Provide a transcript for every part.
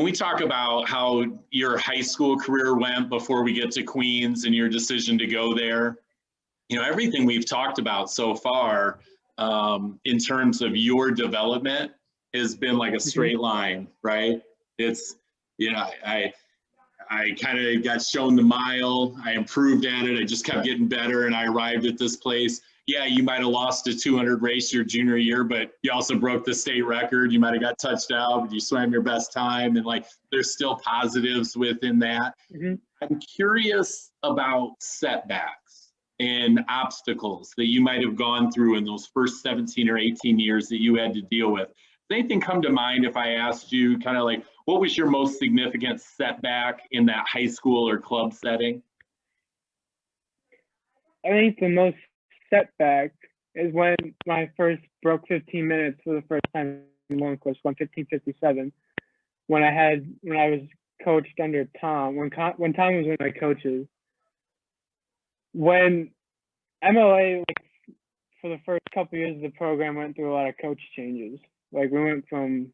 when we talk about how your high school career went before we get to Queens and your decision to go there, you know, everything we've talked about so far in terms of your development has been like a straight line, right? It's, you know, I kind of got shown the mile, I improved at it, I just kept getting better, and I arrived at this place. Yeah, you might have lost a 200 race your junior year, but you also broke the state record. You might have got touched out, but you swam your best time, and like there's still positives within that. I'm curious about setbacks and obstacles that you might have gone through in those first 17 or 18 years that you had to deal with. Does anything come to mind if I asked you kind of like, what was your most significant setback in that high school or club setting? I think the most setback is when I first broke 15 minutes for the first time in long course, 1:15:57. When I was coached under Tom, when Tom was one of my coaches. When MLA, like, for the first couple of years of the program, went through a lot of coach changes. Like we went from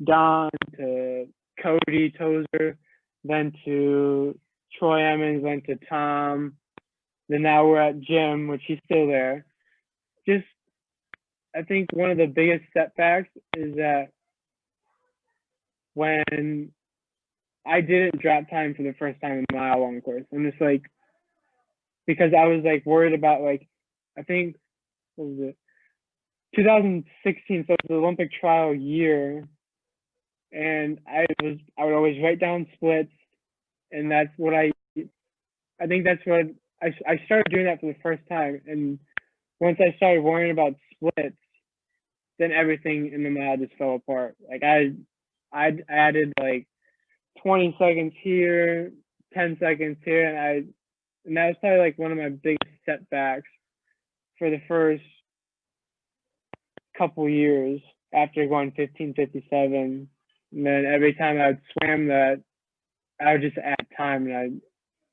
Don to Cody Tozer, then to Troy Emmons, then to Tom. Then now we're at Jim, which he's still there. Just, I think one of the biggest setbacks is that when I didn't drop time for the first time in the mile long course, I'm just like, because I was like worried about, like, I think, what was it? 2016, so it was the Olympic trial year, and I would always write down splits, and that's what I think that's what I started doing that for the first time. And once I started worrying about splits, then everything in the mile just fell apart. Like I added like 20 seconds here, 10 seconds here, and that was probably like one of my biggest setbacks for the first couple years after going 15:57. And then every time I would swam that, I would just add time, and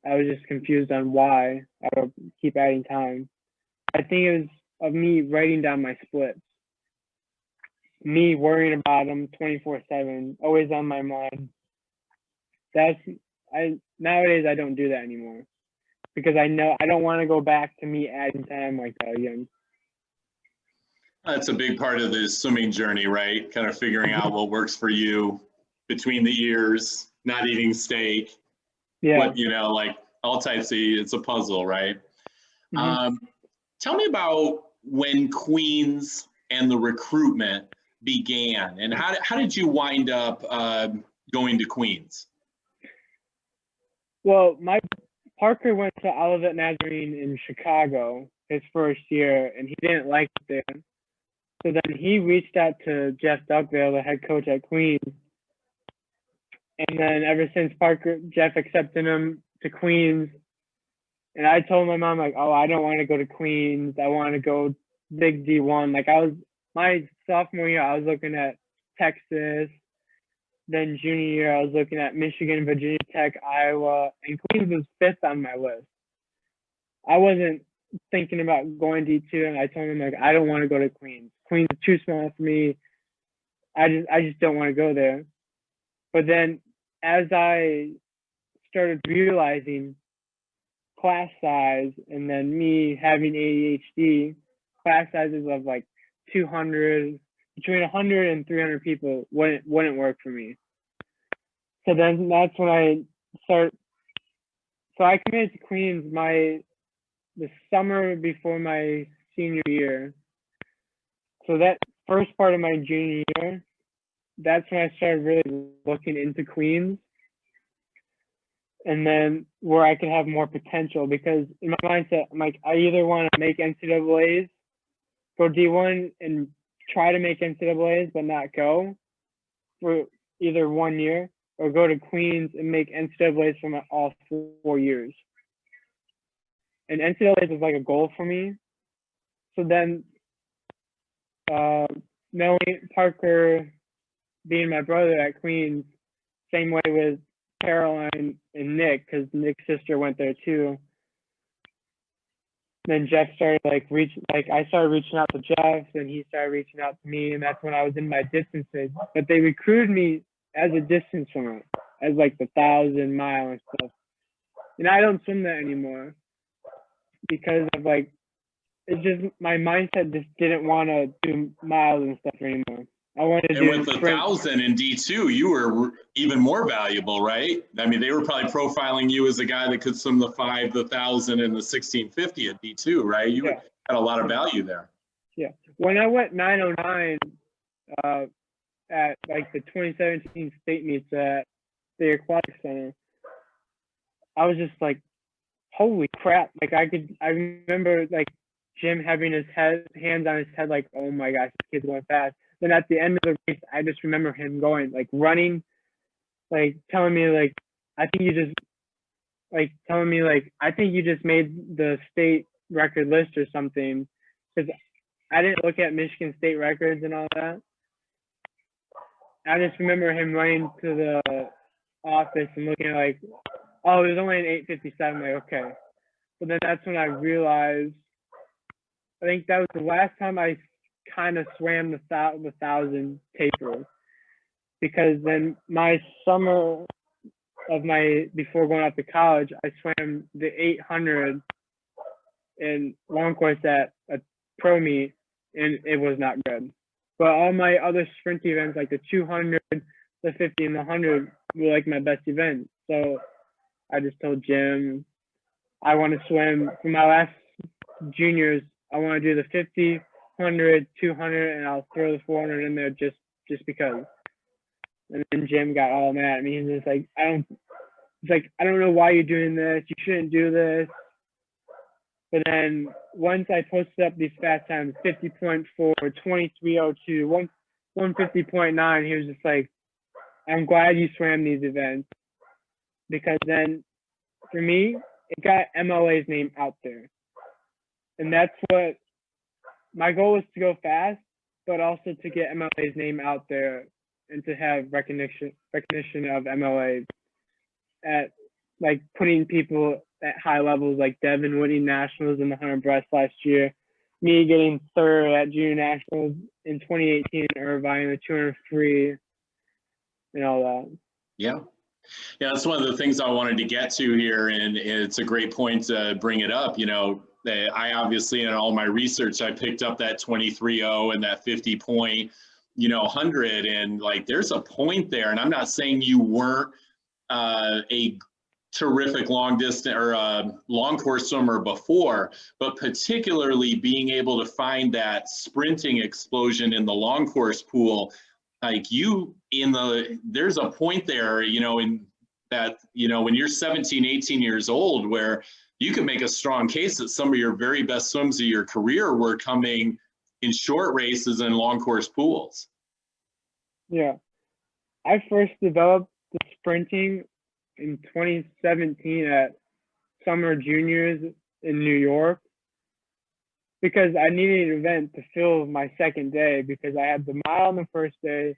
I was just confused on why I would keep adding time. I think it was of me writing down my splits, me worrying about them 24/7, always on my mind. Nowadays I don't do that anymore because I know I don't want to go back to me adding time like that again. That's a big part of the swimming journey, right? Kind of figuring out what works for you between the ears, not eating steak. Yeah. What, you know, like all types of, it's a puzzle, right? Tell me about when Queens and the recruitment began, and how did you wind up going to Queens? Well, Parker went to Olivet Nazarene in Chicago his first year, and he didn't like it there. So then he reached out to Jeff Dugdale, the head coach at Queens. And then ever since Jeff accepted him to Queens, and I told my mom, like, oh, I don't want to go to Queens. I want to go big D1. Like my sophomore year, I was looking at Texas. Then junior year, I was looking at Michigan, Virginia Tech, Iowa, and Queens was 5th on my list. I wasn't thinking about going D2, and I told him, like, I don't want to go to Queens. Queens is too small for me. I just don't want to go there. But then as I started realizing class size, and then me having ADHD, class sizes of like 200, between 100 and 300 people wouldn't work for me. So then that's when I started. So I committed to Queens the summer before my senior year. So that first part of my junior year, that's when I started really looking into Queens, and then where I could have more potential, because in my mindset, I'm like, I either want to make NCAAs, go D1 and try to make NCAAs but not go for either 1 year, or go to Queens and make NCAAs for all 4 years. And NCAAs was like a goal for me. So then knowing Parker being my brother at Queens, same way with Caroline and Nick, because Nick's sister went there too. Then Jeff started I started reaching out to Jeff, and he started reaching out to me, and that's when I was in my distances. But they recruited me as a distance swimmer, as like the 1,000-mile and stuff. And I don't swim that anymore because of like, it's just my mindset just didn't want to do miles and stuff anymore. I wanted to And do with the sprint. 1,000 in D2, you were even more valuable, right? I mean, they were probably profiling you as a guy that could swim the 5, the 1,000, and the 1,650 at D2, right? You Yeah. had a lot of value there. Yeah. When I went 909 at like the 2017 state meets at the Aquatic Center, I was just like, holy crap. Like I remember like Jim having his hands on his head, like, oh my gosh, this kid's going fast. Then at the end of the race, I just remember him going, like running, like telling me like, I think you just made the state record list or something. Because I didn't look at Michigan state records and all that. I just remember him running to the office and looking at like, oh, there's only an 857. Like, okay. But then that's when I realized, I think that was the last time I kind of swam the 1,000 taper, because then my summer of before going off to college, I swam the 800 in long course at a pro meet, and it was not good. But all my other sprint events, like the 200, the 50, and the 100, were like my best events. So I just told Jim, I want to swim for my last juniors. I want to do the 50, 100, 200, and I'll throw the 400 in there just because. And then Jim got all mad at me. He's just like, I don't know why you're doing this. You shouldn't do this. But then once I posted up these fast times, 50.4, 23:02, 150.9, he was just like, I'm glad you swam these events, because then for me, it got MLA's name out there. And that's what my goal was, to go fast, but also to get MLA's name out there and to have recognition of MLA at like putting people at high levels, like Devin winning nationals in the 100 breast last year, me getting third at junior nationals in 2018 in Irvine, the 200 free, and all that. Yeah. Yeah, that's one of the things I wanted to get to here, and it's a great point to bring it up. You know, I obviously, in all my research, I picked up that 23:0 and that 50-point, 100, and like there's a point there. And I'm not saying you weren't a terrific long distance or long course swimmer before, but particularly being able to find that sprinting explosion in the long course pool, like there's a point there, in that, when you're 17, 18 years old, where you can make a strong case that some of your very best swims of your career were coming in short races and long course pools. Yeah. I first developed the sprinting in 2017 at Summer Juniors in New York, because I needed an event to fill my second day, because I had the mile on the first day,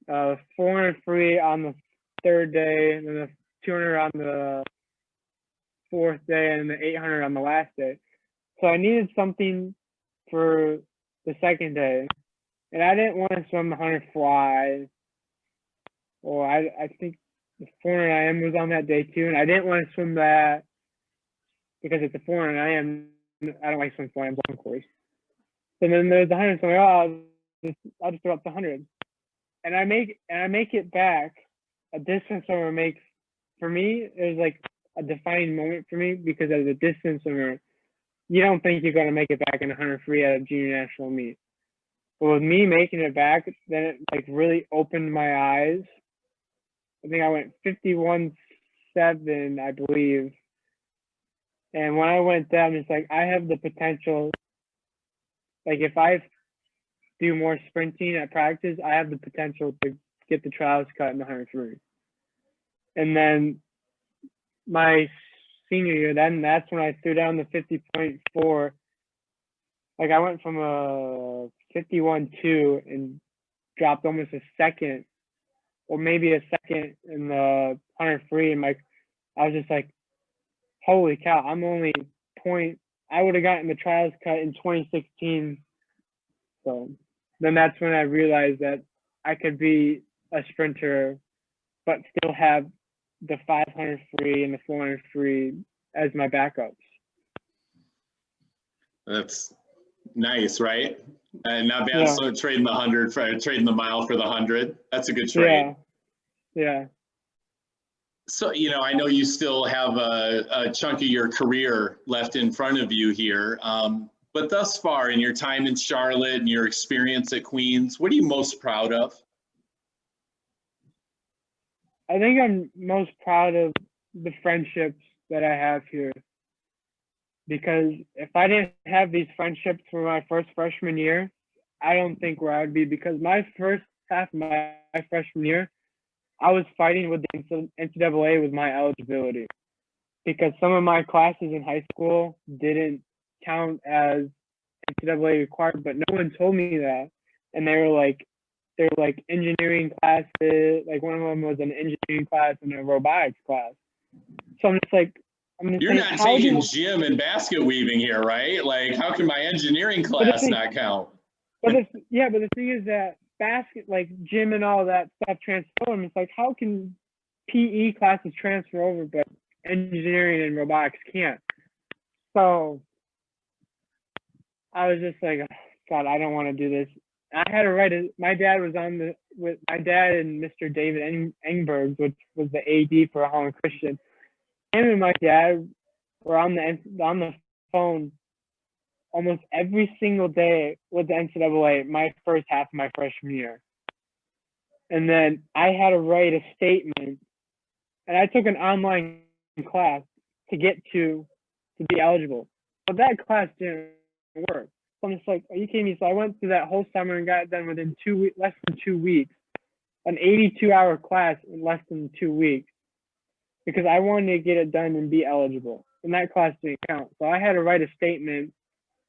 400 free on the third day, and then the 200 on the fourth day, and the 800 on the last day. So I needed something for the second day, and I didn't want to swim the 100 fly, or I think the 400 IM was on that day too, and I didn't want to swim that because it's a 400 IM. I don't like swimming 400 long course. And then there's the 100, so I'll just throw up the 100, and I make it back. A distance swimmer makes, for me, it was like a defining moment for me, because as a distance swimmer, you don't think you're gonna make it back in 100 free at a junior national meet. But with me making it back, then it like really opened my eyes. I think I went 51.7, I believe. And when I went down, it's like I have the potential. Like if I do more sprinting at practice, I have the potential to get the trials cut in the 100 free. And then my senior year, that's when I threw down the 50.4. Like I went from a 51.2 and dropped almost a second, or maybe a second in the 100 free, and I was just like, holy cow, I'm only I would have gotten the trials cut in 2016. So then that's when I realized that I could be a sprinter, but still have the 500 free and the 400 free as my backups. That's nice, right? And not bad. Yeah. So trading the mile for the 100. That's a good trade. Yeah. So, I know you still have a chunk of your career left in front of you here. But thus far in your time in Charlotte and your experience at Queens, what are you most proud of? I think I'm most proud of the friendships that I have here. Because if I didn't have these friendships for my first freshman year, I don't think where I would be. Because my first half of my freshman year, I was fighting with the NCAA with my eligibility. Because some of my classes in high school didn't count as NCAA required, but no one told me that. And they were like engineering classes. Like one of them was an engineering class and a robotics class. So I'm just like, you're not taking gym and basket weaving here, right? Like, how can my engineering class not count? But the thing is that basket, like gym and all that stuff transfer. And it's like, how can PE classes transfer over, but engineering and robotics can't? So I was just like, oh, God, I don't want to do this. I had to write it. My dad was with my dad and Mr. David Engberg, which was the AD for Holland Christian. Him and my dad were on the phone almost every single day with the NCAA my first half of my freshman year. And then I had to write a statement, and I took an online class to get to be eligible. But that class didn't work. So I'm just like, are you kidding me? So I went through that whole summer and got it done within less than 2 weeks, an 82-hour class in less than 2 weeks, because I wanted to get it done and be eligible. And that class didn't count. So I had to write a statement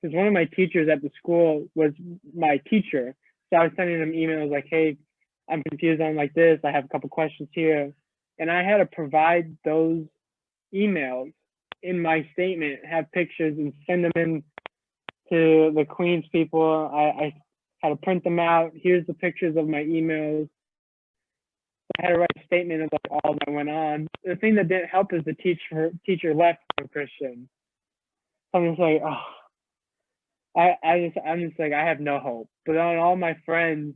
because one of my teachers at the school was my teacher. So I was sending them emails like, hey, I'm confused on like this. I have a couple questions here. And I had to provide those emails in my statement, have pictures and send them in to the Queens people. I had to print them out. Here's the pictures of my emails. I had to write a statement of like all that went on. The thing that didn't help is the teacher left for Christian. So I'm just like, oh, I'm just like, I have no hope. But on all my friends,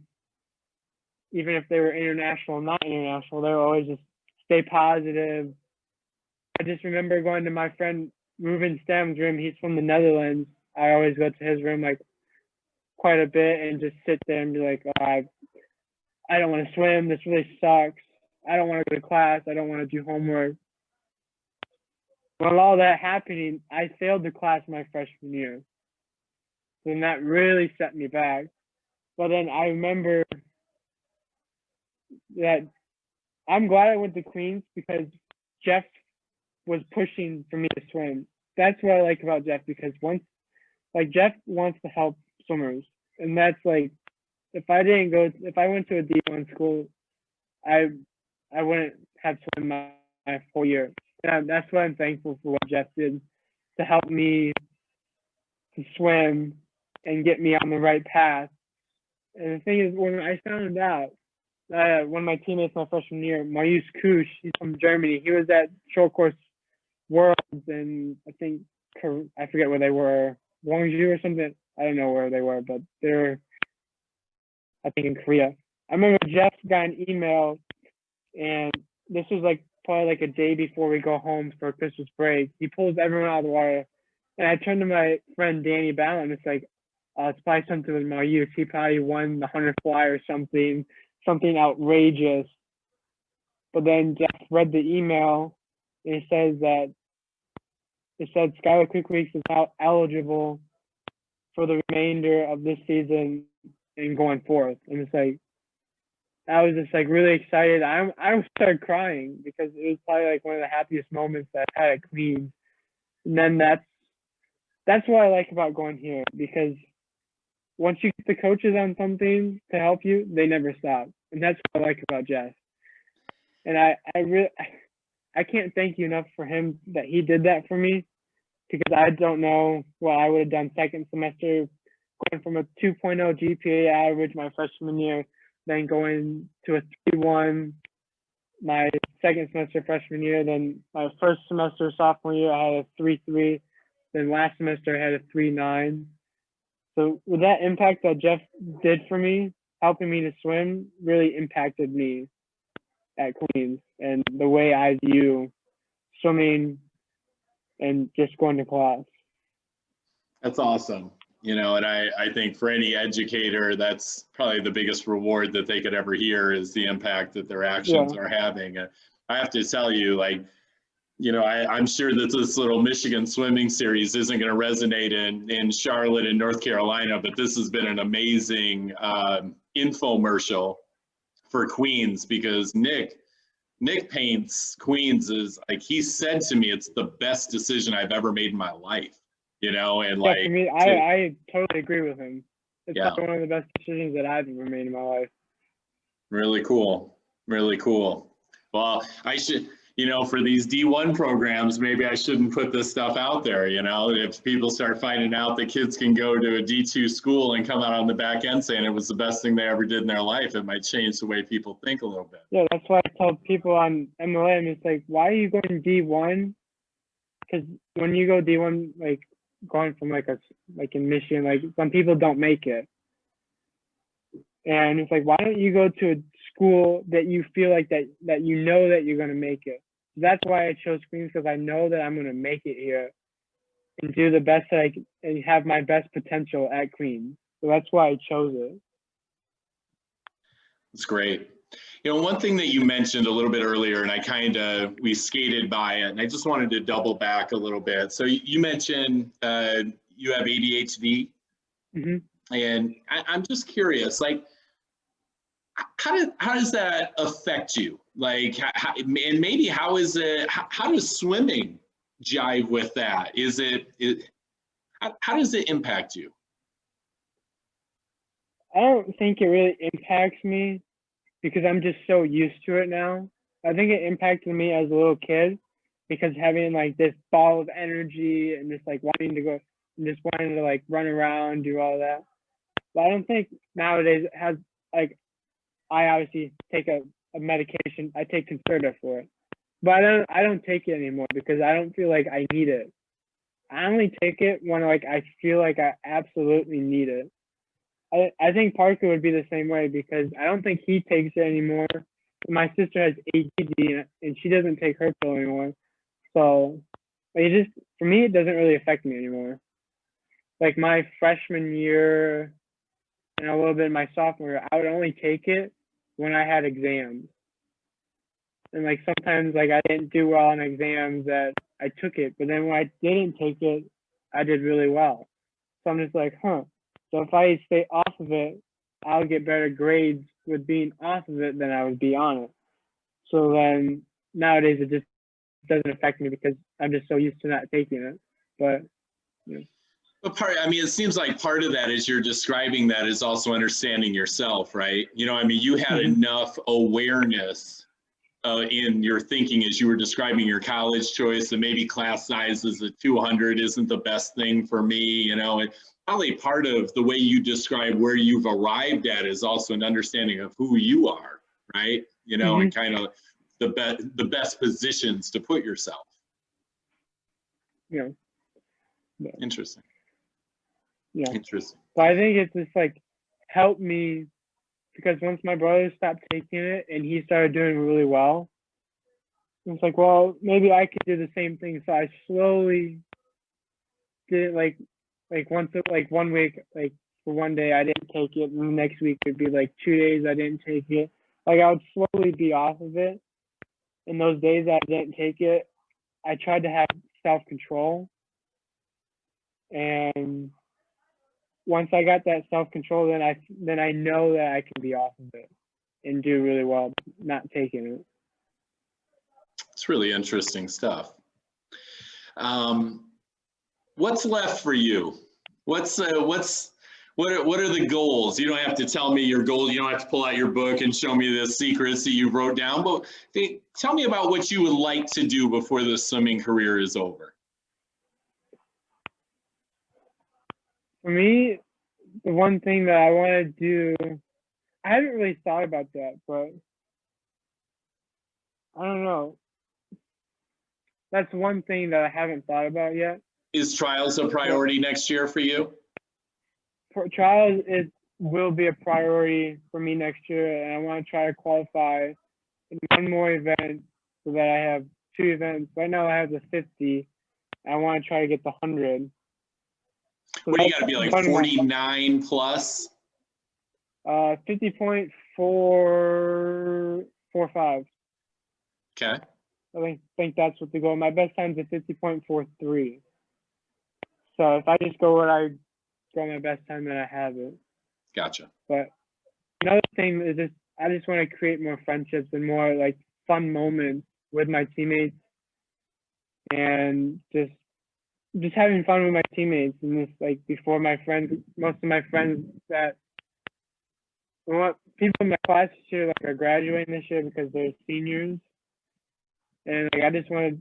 even if they were international, not international, they were always just stay positive. I just remember going to my friend Ruben Stem's room. He's from the Netherlands. I always go to his room like quite a bit and just sit there and be like, oh, I don't want to swim. This really sucks. I don't want to go to class. I don't want to do homework. While all that happening, I failed the class my freshman year. And that really set me back. But then I remember that I'm glad I went to Queens because Jeff was pushing for me to swim. That's what I like about Jeff, because Jeff wants to help swimmers. And that's like, if I went to a D1 school, I wouldn't have swum my whole year. And that's why I'm thankful for what Jeff did to help me to swim and get me on the right path. And the thing is, when I found out, one of my teammates my freshman year, Marius Kusch, he's from Germany. He was at short course worlds, and I think I forget where they were, Gwangju or something. I don't know where they were, but they're, I think, in Korea. I remember Jeff got an email, and this was like probably like a day before we go home for Christmas break. He pulls everyone out of the water, and I turned to my friend Danny Ballon, and it's like, it's probably something with Marius. He probably won the 100 fly or something outrageous. But then Jeff read the email, and it said Skyler Cook-Weeks is now eligible for the remainder of this season and going forth. And it's like, I was just like really excited. I started crying because it was probably like one of the happiest moments that I had at Queens. And then that's what I like about going here, because once you get the coaches on something to help you, they never stop. And that's what I like about Jeff. And I can't thank you enough for him that he did that for me, because I don't know what I would have done second semester, going from a 2.0 GPA average my freshman year then going to a 3.1 my second semester freshman year. Then my first semester sophomore year, I had a 3.3. Then last semester, I had a 3.9. So with that impact that Jeff did for me, helping me to swim really impacted me at Queens and the way I view swimming and just going to class. That's awesome. And I think for any educator, that's probably the biggest reward that they could ever hear is the impact that their actions are having. I have to tell you, I'm sure that this little Michigan swimming series isn't going to resonate in Charlotte and North Carolina, but this has been an amazing infomercial for Queens, because Nick paints Queens as, like, he said to me, it's the best decision I've ever made in my life. And for me, I totally agree with him. It's probably one of the best decisions that I've ever made in my life. Really cool. Really cool. Well, I should, for these D1 programs, maybe I shouldn't put this stuff out there. If people start finding out that kids can go to a D2 school and come out on the back end saying it was the best thing they ever did in their life, it might change the way people think a little bit. Yeah, that's why I tell people on MLM, it's like, why are you going D1? Because when you go D1, like, going from like in Michigan, like, some people don't make it, and it's like, why don't you go to a school that you feel like that that you're going to make it? That's why I chose Queens, because I know that I'm going to make it here and do the best that I can and have my best potential at Queens. So that's why I chose it. It's great. One thing that you mentioned a little bit earlier, and we skated by it, and I just wanted to double back a little bit. So you mentioned you have ADHD, and I'm just curious, like, how does that affect you? Like, and maybe how does swimming jive with that? How does it impact you? I don't think it really impacts me, because I'm just so used to it now. I think it impacted me as a little kid, because having like this ball of energy and just like wanting to go and just wanting to like run around, do all that. But I don't think nowadays it has, like, I obviously take a medication. I take Concerta for it, but I don't take it anymore because I don't feel like I need it. I only take it when like I feel like I absolutely need it. I think Parker would be the same way, because I don't think he takes it anymore. My sister has ADHD and she doesn't take her pill anymore. So for me, it doesn't really affect me anymore. Like my freshman year and a little bit my sophomore year, I would only take it when I had exams. And like sometimes like I didn't do well on exams that I took it, but then when I didn't take it, I did really well. So I'm just like, So if I stay off of it, I'll get better grades with being off of it than I would be on it. So then nowadays it just doesn't affect me because I'm just so used to not taking it. But But it seems like part of that is you're describing that is also understanding yourself, right? You had enough awareness in your thinking as you were describing your college choice, and maybe class sizes at 200 isn't the best thing for me, and probably part of the way you describe where you've arrived at is also an understanding of who you are, right? And kind of the best positions to put yourself. Yeah. Interesting. Yeah. Interesting. So I think it's just like helped me, because once my brother stopped taking it and he started doing really well, it's like, well, maybe I could do the same thing. So I slowly did it, like 1 week, like for one day I didn't take it, and the next week it'd be like 2 days I didn't take it. Like I would slowly be off of it. In those days that I didn't take it, I tried to have self-control. And once I got that self-control, then I know that I can be off of it and do really well not taking it. It's really interesting stuff. What's left for you? What are the goals? You don't have to tell me your goals. You don't have to pull out your book and show me the secrets that you wrote down, but tell me about what you would like to do before the swimming career is over. For me, the one thing that I want to do, I haven't really thought about that, but I don't know. That's one thing that I haven't thought about yet. Is trials a priority next year for you? For trials, it will be a priority for me next year, and I want to try to qualify in one more event so that I have 2 events. Right now I have the 50. I want to try to get the 100. So what do you got to be like 49 plus? 50.445. Okay. I think that's what the goal. My best time is at 50.43. So if I just go my best time, then I have it. Gotcha. But another thing is I just want to create more friendships and more like fun moments with my teammates, and just having fun with my teammates. And just like before, most of my friends that people in my class this year are graduating this year because they're seniors, and I just want to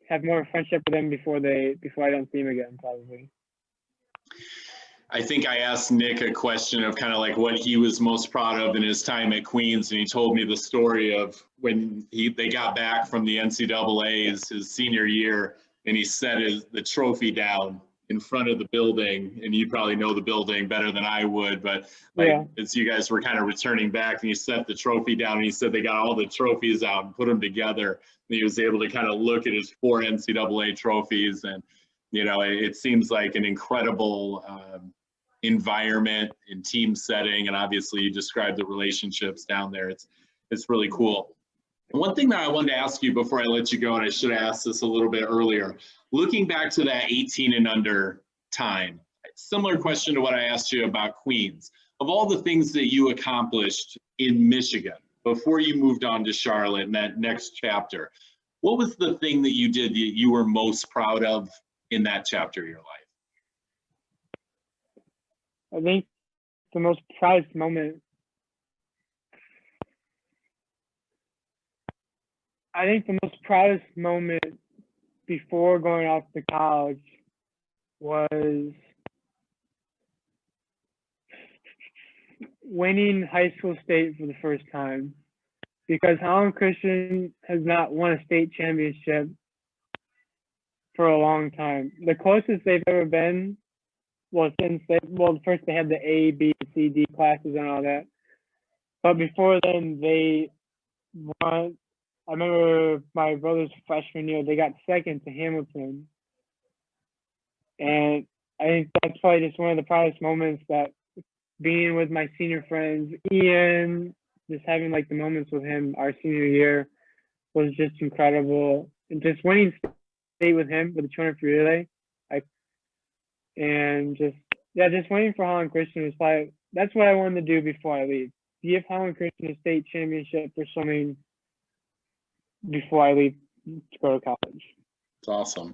have more friendship with them before I don't see them again, probably. I think I asked Nick a question of kind of like what he was most proud of in his time at Queens, and he told me the story of when they got back from the NCAAs his senior year, and he set the trophy down in front of the building, and you probably know the building better than I would, but as you guys were kind of returning back, and he set the trophy down, and he said they got all the trophies out and put them together, and he was able to kind of look at his 4 NCAA trophies, and it seems like an incredible environment and team setting, and obviously you described the relationships down there. It's really cool. One thing that I wanted to ask you before I let you go, and I should have asked this a little bit earlier, looking back to that 18 and under time, similar question to what I asked you about Queens. Of all the things that you accomplished in Michigan before you moved on to Charlotte in that next chapter, what was the thing that you did that you were most proud of in that chapter of your life? I think the most proudest moment before going off to college was winning high school state for the first time, because Holland Christian has not won a state championship for a long time. The closest they've ever been first they had the A, B, C, D classes and all that. But before then, they won. I remember my brother's freshman year, they got second to Hamilton. And I think that's probably just one of the proudest moments, that being with my senior friends, Ian, just having like the moments with him our senior year was just incredible. And just winning state with him with the 200 free relay, just waiting for Holland Christian was probably, that's what I wanted to do before I leave. Give Holland Christian a state championship for swimming before I leave to go to college. It's awesome.